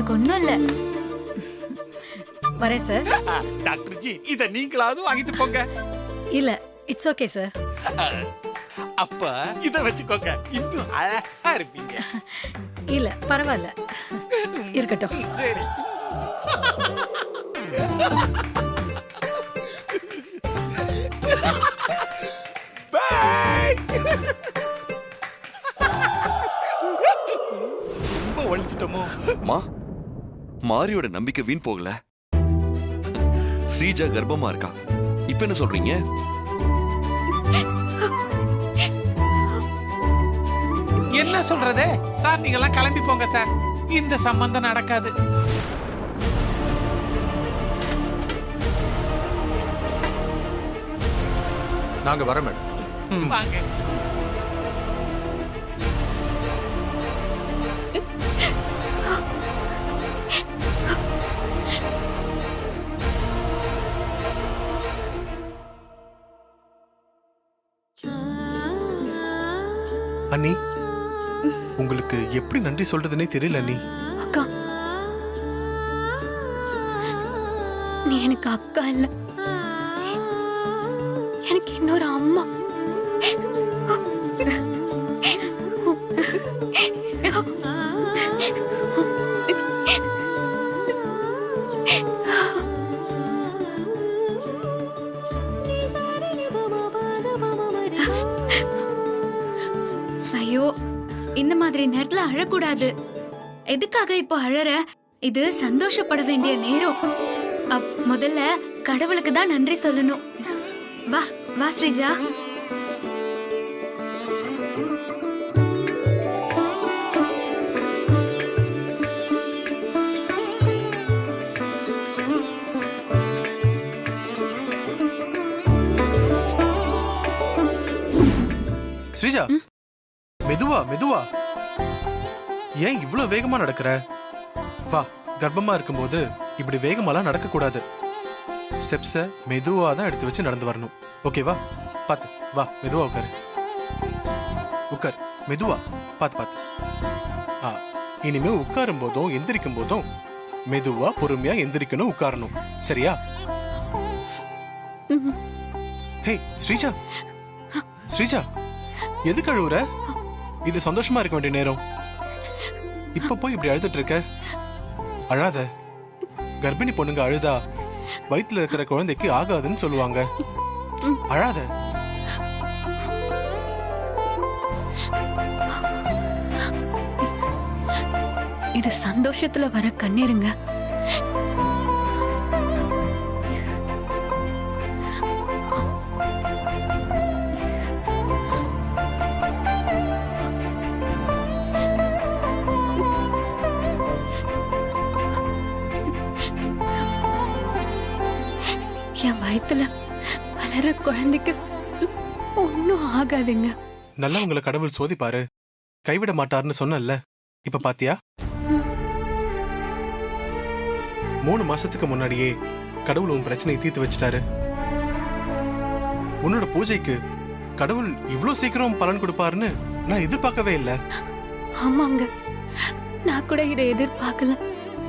எனக்கு ஒண்ணும் இல்ல. வரேன் சார். டாக்டர் ஜி இத நீங்களாவது வாங்கிட்டு போங்க. இல்ல, இட்ஸ் ஓகே சார். அப்ப இத வச்சுக்கோங்க, இன்னும் அழகா இருப்பீங்க. இல்ல பரவாயில்ல, இருக்கட்டும். சரி. ரொம்ப வலிச்சிட்டோமோ? மாரியோட நம்பிக்கை வீண் போகல. ஸ்ரீஜா கர்ப்பமா இருக்கா. இப்ப என்ன சொல்றீங்க? என்ன சொல்றதே சார், நீங்க எல்லாம் கிளம்பி போங்க சார், இந்த சம்பந்தம் நடக்காது. நாங்க வர மேடம். வாங்க. அண்ணி, உங்களுக்கு எப்படி நன்றி சொல்றதுன்னே தெரியல அண்ணி. அக்கா, நீ எனக்கு அக்கா இல்ல, எனக்கு இன்னொரு அம்மா. ஐயோ, இந்த மாதிரி நேரத்துல அழக்கூடாது. எதுக்காக இப்போ அழற? இது சந்தோஷப்பட வேண்டிய நேரம். முதல்ல கடவுளுக்கு தான் நன்றி சொல்லணும். வா வா ஸ்ரீஜா. ஸ்ரீஜா, மெதுவா மெதுவா. ஏன் இவ்வளவு வேகமா நடக்கிற? வா, கர்ப்பமா இருக்கும்போது இப்படி வேகமாலாம் நடக்க கூடாது. ஸ்டெப்ஸ மெதுவா தான் எடுத்து வச்சு நடந்து வரணும். ஓகேவா? பாத்து வா, மெதுவா உட்காரு. உட்கார், மெதுவா, பாத்து பாத்து. இனிமே உட்காரும் போதும் எந்திரிக்கும் போதும் மெதுவா பொறுமையா எந்திரிக்கணும், உட்காரணும். சரியா? ஹே ஸ்ரீஜா, ஸ்ரீஜா, எதுக்கு அழுவுற? இது சந்தோஷமா இருக்க வேண்டிய நேரம். இப்ப போய் இப்படி அழுதுட்டு இருக்க. அழாத. கர்ப்பிணி பொண்ணுங்க அழுதா வயித்துல இருக்கிற குழந்தைக்கு ஆகாதுன்னு சொல்லுவாங்க. அழாத. இது சந்தோஷத்துல வர கண்ணீருங்க. என் வயித்துல வளர குழந்தைக்கு ஒன்னும் ஆகாதுங்க. நல்லவங்களை கடவுள் சோதிப்பாரு, கைவிட மாட்டாருன்னு சொன்னல. இப்ப பாத்தியா? 3 மாசத்துக்கு முன்னாடியே கடவுள் உன் பிரச்சனையை தீர்த்து வச்சிட்டாரு. உன்னோட பூஜைக்கு கடவுள் இவ்ளோ சீக்கிரம் பலன் கொடுப்பாருன்னு நான் எதிர்பார்க்கவே இல்ல. ஆமாங்க, நான் கூட இதை எதிர்பார்க்கல.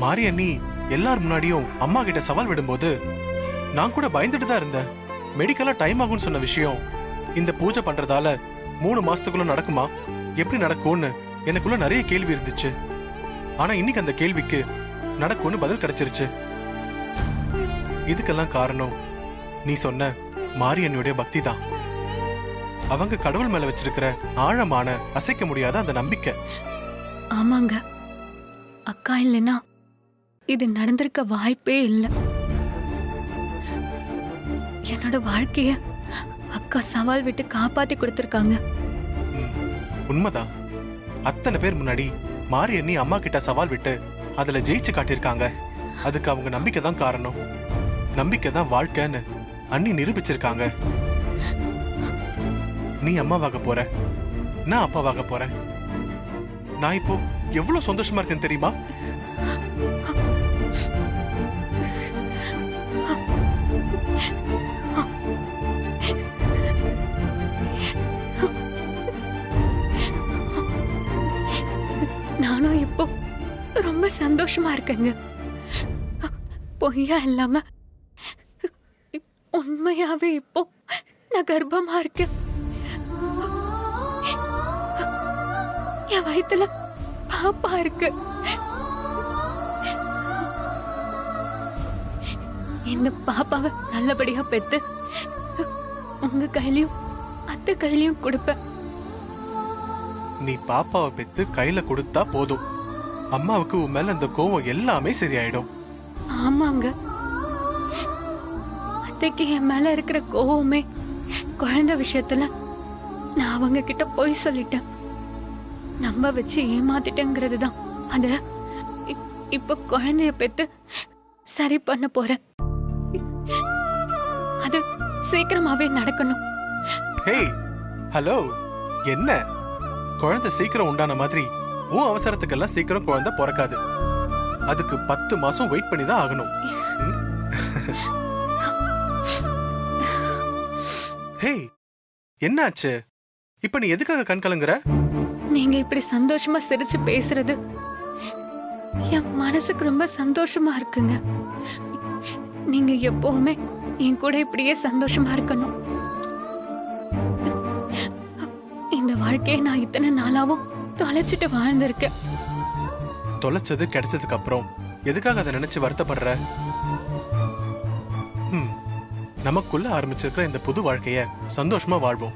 மாரி அண்ணி எல்லார் முன்னாடியும் அம்மா கிட்ட சவால் விடும்போது நான் கூட பயந்துட்டு தான் இருந்தேன். மெடிக்கலா டைம் ஆகும்னு சொன்ன விஷயம் இந்த பூஜை பண்றதால 3 மாசத்துக்குள்ள நடக்குமா, எப்படி நடக்கும்னு எனக்குள்ள நிறைய கேள்வி இருந்துச்சு. ஆனா இன்னைக்கு அந்த கேள்விக்கு நடக்கும்னு பதில் கிடைச்சிருச்சு. இதுக்கெல்லாம் காரணம் நீ சொன்ன மாரி அண்ணியுடைய பக்தி தான். அவங்க கடவுள் மேல வச்சிருக்கிற ஆழமான அசைக்க முடியாத அந்த நம்பிக்கை. ஆமாங்க, அக்கா இல்லைன்னா இது நடந்திருக்க வாய்ப்பே இல்லை. என்னோட வாழ்க்கைய அக்கா சவால் விட்டு காப்பாத்தி கொடுத்திருக்காங்க. உண்மைதான். அத்தனை பேர் முன்னாடி மாரி அண்ணி அம்மா கிட்ட சவால் விட்டு அதுல ஜெயிச்சு காட்டியிருக்காங்க. அதுக்கு அவங்க நம்பிக்கை தான் காரணம். நம்பிக்கை தான் வாழ்க்கைன்னு அண்ணி நிரூபிச்சிருக்காங்க. நீ அம்மாவாக போற, நான் அப்பாவாக போறேன். நான் இப்போ எவ்வளவு சந்தோஷமா இருக்கேன்னு தெரியுமா? நானும் இப்போ ரொம்ப ரொம்ப சந்தோஷமா இருக்கேங்க. பொய்யா இல்லாம உண்மையாவே இப்போ நான் கர்ப்பமா இருக்கேன். என் வயித்துல பாப்பா இருக்கு. இந்த பாப்பாவை நல்லபடியா பெத்து உங்க கையிலயும் அத்தை கையிலயும் கொடுப்பேன். நீ பாப்பாவை பெத்து கையில கொடுத்தா போதும். அம்மாவுக்கு உன் மேல அந்த கோவம் எல்லாமே சரியாயிடும். ஆமாங்க, அத்தைக்கு என் மேல இருக்கிற கோவமே குழந்தை விஷயத்துல நான் அவங்க கிட்ட போய் சொல்லிட்டேன், நம்ப வச்சு ஏமாத்திட்டேங்கிறது தான். அத இப்ப குழந்தைய பெத்து சரி பண்ண போறேன். அது சீக்கிரமாவே நடக்கணும். ஹேய், ஹலோ, என்ன குழந்தை சீக்கிரம் உண்டான மாதிரி உன் அவசரத்துக்கெல்லாம் சீக்கிரம் குழந்தை பிறக்காது. அதுக்கு 10 மாசம் வெயிட் பண்ணி தான் ஆகணும். ஹேய், என்னாச்சு? இப்ப நீ எதுக்காக கண் கலங்குற? நீங்க இப்படி சந்தோஷமா சிரிச்சு பேசுறது என் மனசுக்கு ரொம்ப சந்தோஷமா இருக்குங்க. நீங்க எப்பவுமே என் கூட இப்படியே சந்தோஷமா இருக்கணும். இந்த வாழ்க்கையை நான் இத்தனை நாளாவும் தொலைச்சிட்டு வாழ்ந்திருக்கேன். தொலைச்சது கிடைச்சதுக்கு அப்புறம் எதுக்காக அதை நினைச்சு வருத்தப்படுற? நமக்குள்ள ஆரம்பிச்சிருக்கிற இந்த புது வாழ்க்கைய சந்தோஷமா வாழ்வோம்.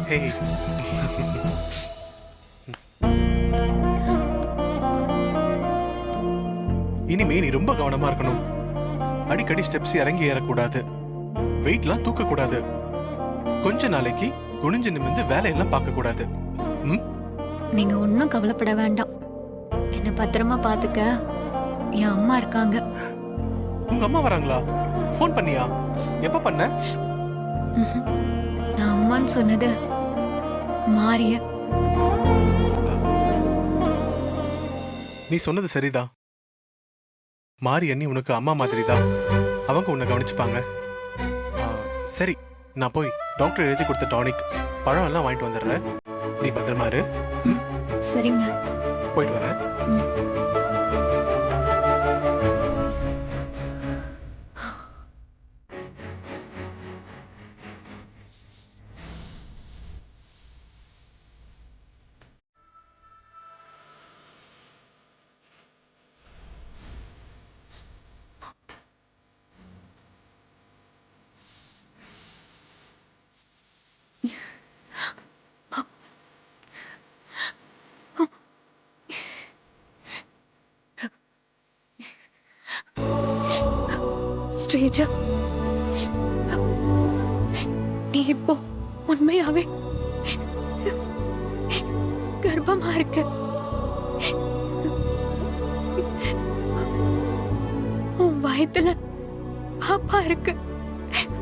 ஹேய், இனிமே நீ ரொம்ப கவனமா இருக்கணும். அடிக்கடி ஸ்டெப்ஸ் இறங்கி ஏறக்கூடாது, வெயிட்லாம் தூக்க கூடாது, கொஞ்ச நாளைக்கு குனிஞ்சு நிமிந்து வேலையெல்லாம் பார்க்க கூடாது. நீங்க ஒன்னும் கவலைப்பட வேண்டாம். என்ன பத்திரமா பாத்துக்க என் அம்மா இருக்காங்க. உங்க அம்மா வராங்களா? போன் பண்ணியா? எப்ப பண்ண? நான் அம்மான்னு சொன்னது மாரிய. நீ சொன்னது சரிதான். மாரி அண்ணி உனக்கு அம்மா மாதிரி தான். அவங்க உன்னை கவனிச்சுப்பாங்க. சரி, நான் போய் டாக்டர் எழுதி கொடுத்த டானிக் பழம் எல்லாம் வாங்கிட்டு வந்துடுறேன். நீ பத்திரமா இரு. சரிங்க, போயிட்டு வரேன். ஸ்ரீஜா, நீ இப்போ உண்மையாவே கர்ப்பமா இருக்க. உன் வயத்துல பாப்பா இருக்கு.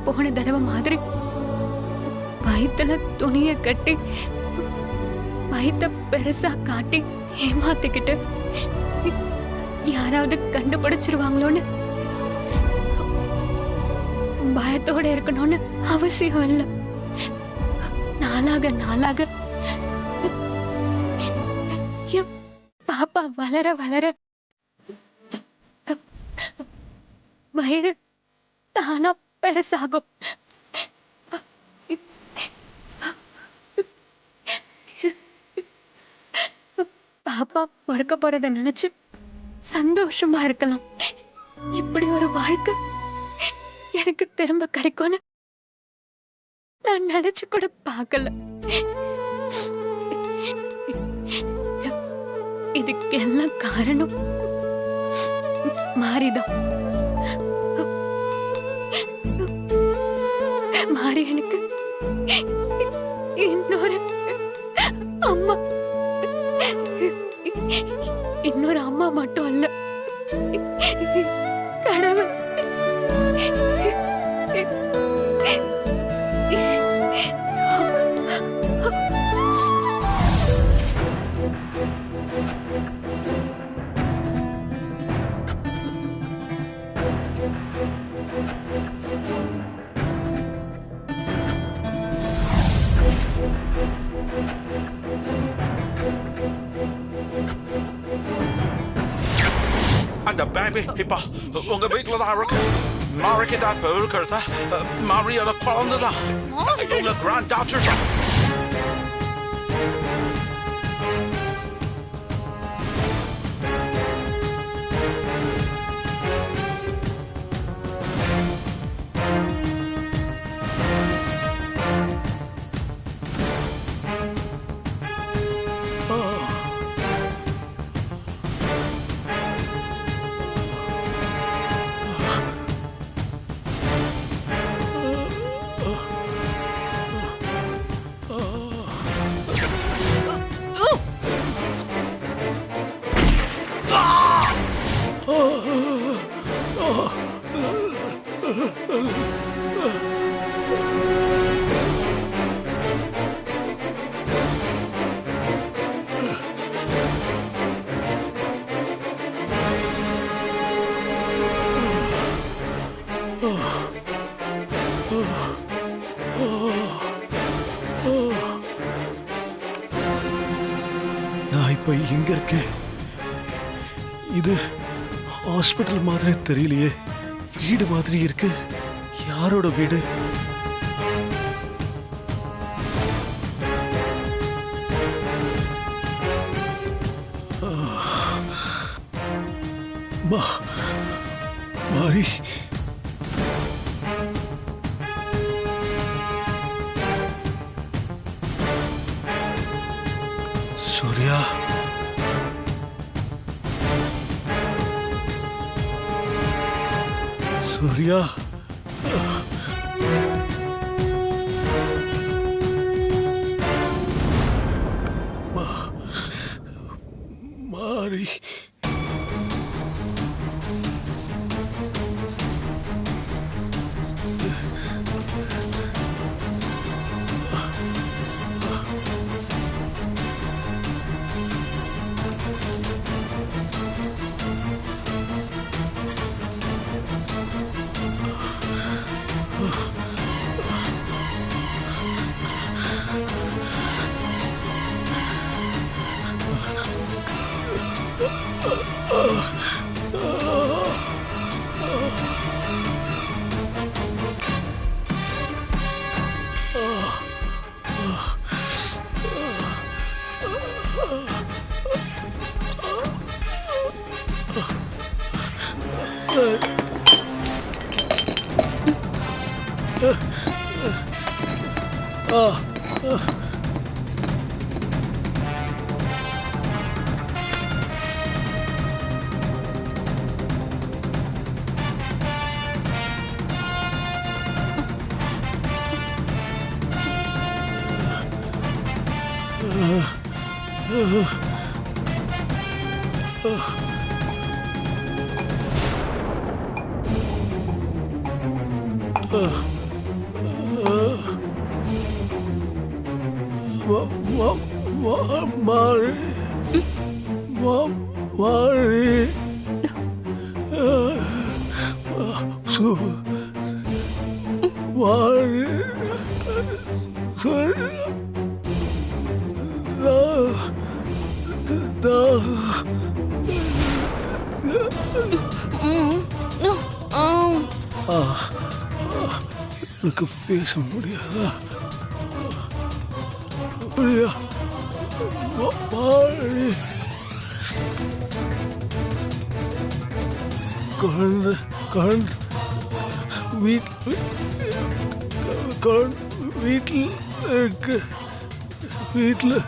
போன தடவை மாதிரி வயித்துல துணிய கட்டி வயித்த பெருசா காட்டி ஏமாத்திக்கிட்டு யாராவது கண்டுபிடிச்சிருவாங்களோன்னு பயத்தோட இருக்கணும்னு அவசியம் இல்ல. நாளாக நாளாக பாப்பா வளர வளர வயிறு தானா பெருசாகும். பாப்பா பிறக்க போறத நினைச்சு சந்தோஷமா இருக்கலாம். இப்படி ஒரு வாழ்க்கை எனக்கு திரும்ப கிடைக்கும்னு நான் நினைச்சு கூட பார்க்கல. இதுக்கு எல்லாம் காரணம் மாரிதான். மாரி எனக்கு இன்னொரு அம்மா, இன்னொரு அம்மா மட்டும் அல்ல, கடவுள். பேபி இப்ப உங்க வீட்டுல தான் இருக்கு. மாரிக்கிட்ட இப்ப இருக்கிறத மாரியோட குழந்தை தான். உங்க கிராண்ட் டாக்டர் தான். நான் இப்ப எங்க இருக்கேன்? இது ஹாஸ்பிட்டல் மாதிரி தெரியலையே. வீடு மாதிரி இருக்கு. யாரோட வீடு? மாரி சூர்யா, சூர்யா, மாரி எனக்கு பேச முடியாதா? வீட்டில் இருக்கு. வீட்டில்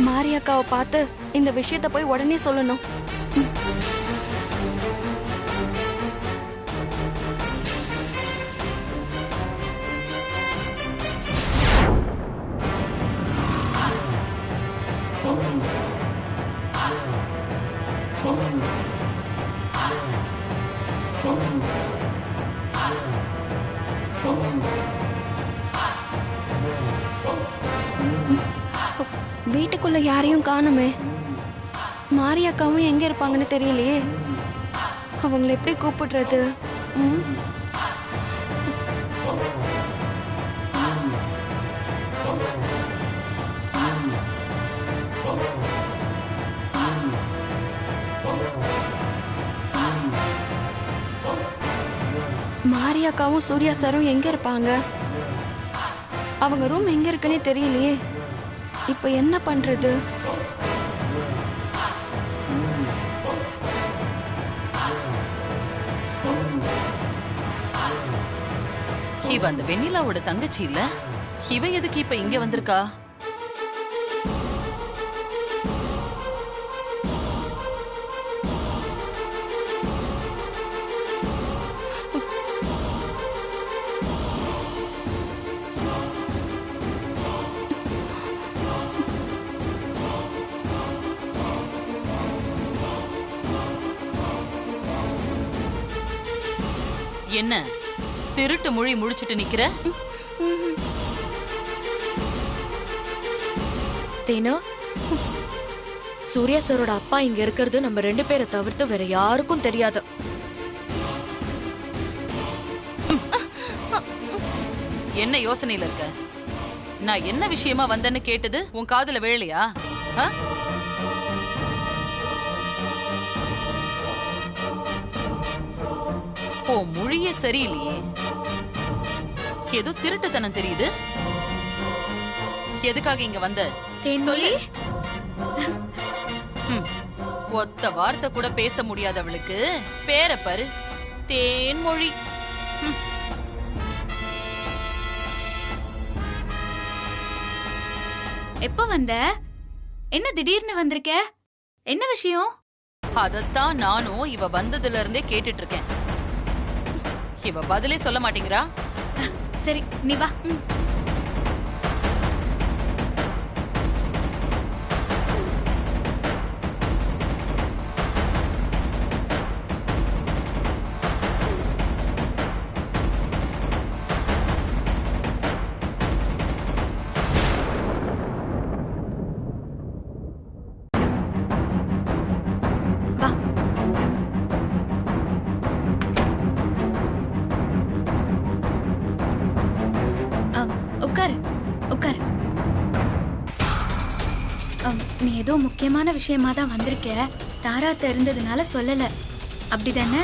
மாரியக்காவை பார்த்து இந்த விஷயத்த போய் உடனே சொல்லணும். வீட்டுக்குள்ள யாரையும் காணுமே. மாரியக்காவும் எங்க இருப்பாங்கன்னு தெரியலையே. அவங்கள எப்படி கூப்பிடுறது? ம்? மாரியக்காவும் சூர்யா சாரும் எங்க இருப்பாங்க? அவங்க ரூம் எங்க இருக்குன்னே தெரியலையே. இப்ப என்ன பண்றது? இவ அந்த வெண்ணிலாவோட தங்கச்சி இல்ல? இவ எதுக்கு இப்ப இங்க வந்திருக்கா? என்ன திருட்டு மொழி முழிச்சிட்டு நிக்கிற? தேனா, சூர்யா சாரோட அப்பா இங்க இருக்கிறது நம்ம 2 பேரை தவிர்த்து வேற யாருக்கும் தெரியாது. என்ன யோசனையில இருக்க? நான் என்ன விஷயமா வந்தேன்னு கேட்டது உன் காதுல விழலையா? ஓ, மொழியே சரியில்லையே. ஏதோ திருட்டுத்தனம் தெரியுது. எதுக்காக இங்க வந்த? தேன்மொழி, ஒத்த வார்த்தை கூட பேச முடியாதவளுக்கு பேர பாரு, தேன்மொழி. எப்ப வந்த? என்ன திடீர்னு வந்திருக்க? என்ன விஷயம்? அதத்தான் நானும் இவ வந்ததுல இருந்தே கேட்டுட்டு இருக்கேன். இவ பதிலே சொல்ல மாட்டேங்கிறா. சரி, நீ வா. வா. உட்காரு, உட்காரு. நீ ஏதோ முக்கியமான விஷயமா தான் வந்திருக்க. தாரா தெரிந்ததுனால சொல்லல, அப்படிதானே?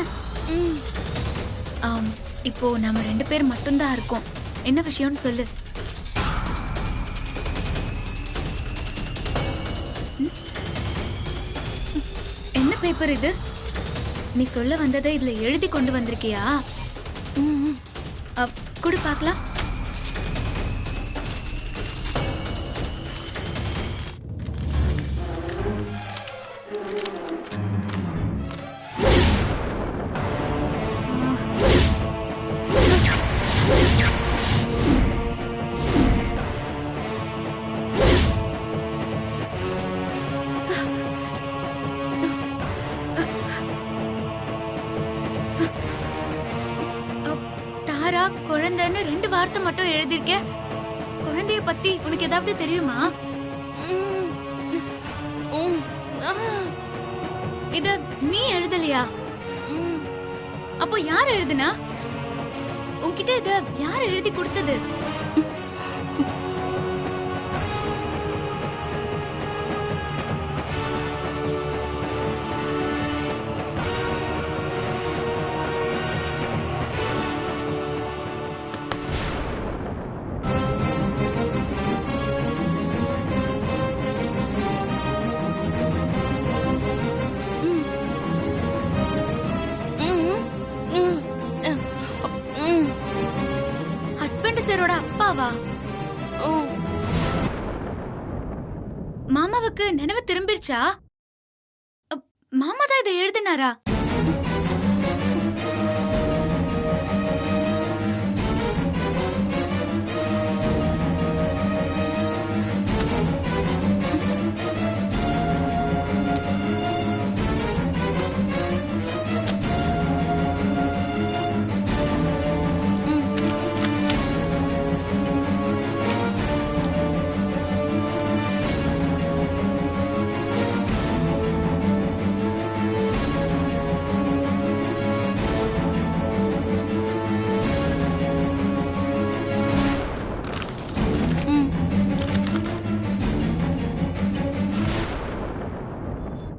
இப்போ நாம 2 பேர் மட்டும்தான் இருக்கோம். என்ன விஷயம்னு சொல்லு. என்ன பேப்பர் இது? நீ சொல்ல வந்ததை இதுல எழுதி கொண்டு வந்திருக்கியா? குடு பார்க்கலாம். மாதா குழந்தைன்னு 2 வார்த்தை மட்டும் எழுதிருக்க. குழந்தைய பத்தி உனக்கு ஏதாவது தெரியுமா? இத நீ எழுதலையா? அப்போ யார் எழுதுனா? உன்கிட்ட இத யார் எழுதி கொடுத்தது? ஹஸ்பண்ட் சாரோட அப்பாவா? மாமாவுக்கு நினைவு திரும்பிருச்சா? மாமா தான் இதை எழுதினாரா?